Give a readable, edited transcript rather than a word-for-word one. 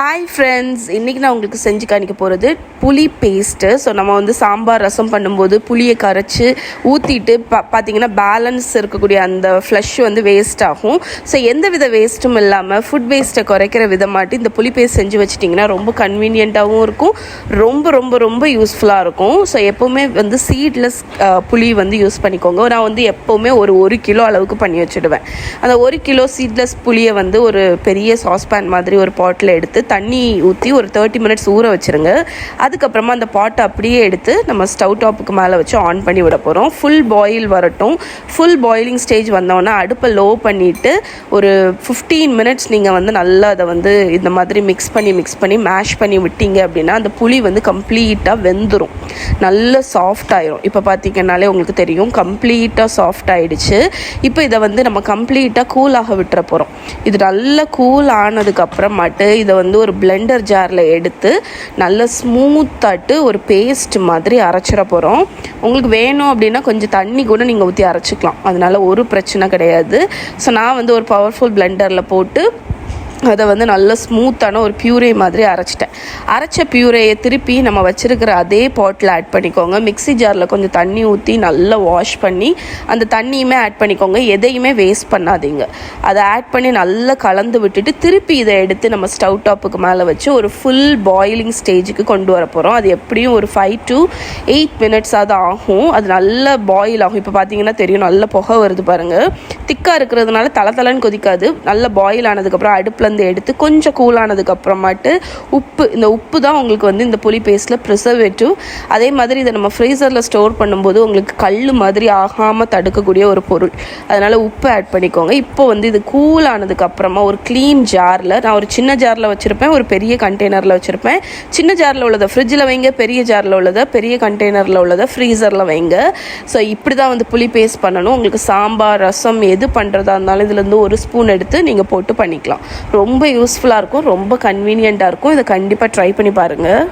Hi friends, இன்றைக்கி நான் உங்களுக்கு செஞ்சு காணிக்க போகிறது புளி பேஸ்ட்டு. ஸோ நம்ம வந்து சாம்பார் ரசம் பண்ணும்போது புளியை கரைச்சி ஊற்றிட்டு பார்த்திங்கன்னா பேலன்ஸ் இருக்கக்கூடிய அந்த ஃப்ளஷ் வந்து வேஸ்ட் ஆகும். ஸோ எந்த வித வேஸ்ட்டும் இல்லாமல் ஃபுட் வேஸ்ட்டை குறைக்கிற விதமாட்டி இந்த புளி பேஸ்ட் செஞ்சு வச்சிட்டிங்கன்னா ரொம்ப கன்வீனியண்ட்டாகவும் இருக்கும், ரொம்ப ரொம்ப ரொம்ப யூஸ்ஃபுல்லாக இருக்கும். ஸோ எப்போவுமே வந்து சீட்லெஸ் புளி வந்து யூஸ் பண்ணிக்கோங்க. நான் வந்து எப்போவுமே ஒரு கிலோ அளவுக்கு பண்ணி வச்சுடுவேன். அந்த 1 கிலோ சீட்லெஸ் புளியை வந்து ஒரு பெரிய சாஸ்பேன் மாதிரி ஒரு பாட்டில் எடுத்து தண்ணி ஊற்றி ஒரு 30 மினிட்ஸ் ஊற வச்சுருங்க. அதுக்கப்புறமா அந்த பாட்டை அப்படியே எடுத்து நம்ம ஸ்டவ் டாப்புக்கு மேலே வச்சு ஆன் பண்ணி விட போகிறோம். ஃபுல் பாயில் வரட்டும். ஃபுல் பாயிலிங் ஸ்டேஜ் வந்தோன்னா அடுப்பை லோ பண்ணிவிட்டு ஒரு 15 மினிட்ஸ் நீங்கள் வந்து நல்லா அதை வந்து இந்த மாதிரி மிக்ஸ் பண்ணி மேஷ் பண்ணி விட்டீங்க அப்படின்னா அந்த புளி வந்து கம்ப்ளீட்டாக வெந்துடும், நல்ல சாஃப்ட் ஆயிரும். இப்போ பார்த்திங்கனாலே உங்களுக்கு தெரியும் கம்ப்ளீட்டாக சாஃப்ட் ஆகிடுச்சு. இப்போ இதை வந்து நம்ம கம்ப்ளீட்டாக கூலாக விட்டுற போகிறோம். இது நல்லா கூல் ஆனதுக்கப்புறமாட்டு இதை வந்து ஒரு பிளெண்டர் ஜாரில் எடுத்து நல்லா ஸ்மூத்தாட்டு ஒரு பேஸ்ட் மாதிரி அரைச்சிட போகிறோம். உங்களுக்கு வேணும் அப்படின்னா கொஞ்சம் தண்ணி கூட நீங்கள் ஊற்றி அரைச்சிக்கலாம், அதனால ஒரு பிரச்சனை கிடையாது. ஸோ நான் வந்து ஒரு பவர்ஃபுல் பிளெண்டரில் போட்டு அதை வந்து நல்ல ஸ்மூத்தான ஒரு பியூரே மாதிரி அரைச்சிட்டேன். அரைச்ச பியூரேயை திருப்பி நம்ம வச்சுருக்கிற அதே பாட்டில் ஆட் பண்ணிக்கோங்க. மிக்ஸி ஜாரில் கொஞ்சம் தண்ணி ஊற்றி நல்லா வாஷ் பண்ணி அந்த தண்ணியுமே ஆட் பண்ணிக்கோங்க. எதையுமே வேஸ்ட் பண்ணாதீங்க. அதை ஆட் பண்ணி நல்லா கலந்து விட்டுட்டு திருப்பி இதை எடுத்து நம்ம ஸ்டவ் டாப்புக்கு மேலே வச்சு ஒரு ஃபுல் பாயிலிங் ஸ்டேஜுக்கு கொண்டு வர போகிறோம். அது எப்படியும் ஒரு 5 to 8 மினிட்ஸ் அது ஆகும். அது நல்லா பாயில் ஆகும். இப்போ பார்த்தீங்கன்னா தெரியும், நல்ல புகை வருது பாருங்கள். திக்காக இருக்கிறதுனால தளன்னு கொதிக்காது. நல்லா பாயில் ஆனதுக்கப்புறம் அடுப்பில் எடுத்து கொஞ்சம் கூலானதுக்கு அப்புறமாட்டு இந்த உப்பு தான் உங்களுக்கு வந்து இந்த புளி பேஸ்ட்ல ப்ரிசர்வேட்டிவ். அதே மாதிரி இதை நம்ம ஃப்ரீசரில் ஸ்டோர் பண்ணும்போது உங்களுக்கு கல் மாதிரி ஆகாமல் தடுக்கக்கூடிய ஒரு பொருள், அதனால உப்பு ஆட் பண்ணிக்கோங்க. இப்போ வந்து இது கூல் ஆனதுக்கு அப்புறமா ஒரு க்ளீன் ஜாரில், நான் ஒரு சின்ன ஜாரில் வச்சுருப்பேன், ஒரு பெரிய கண்டெய்னரில் வச்சுருப்பேன். சின்ன ஜாரில் உள்ளதை ஃப்ரிட்ஜில் வைங்க, பெரிய ஜாரில் உள்ளதை பெரிய கண்டெய்னரில் உள்ளதை ஃப்ரீசரில் வைங்க. ஸோ இப்படி தான் வந்து புளி பேஸ்ட் பண்ணணும். உங்களுக்கு சாம்பார் ரசம் எது பண்ணுறதா இருந்தாலும் இதுலேருந்து ஒரு ஸ்பூன் எடுத்து நீங்கள் போட்டு பண்ணிக்கலாம். ரொம்ப யூஸ்ஃபுல்லாக இருக்கும், ரொம்ப கன்வீனியண்ட்டாக இருக்கும். இதை கண்டிப்பாக ட்ரை பண்ணி பாருங்கள்.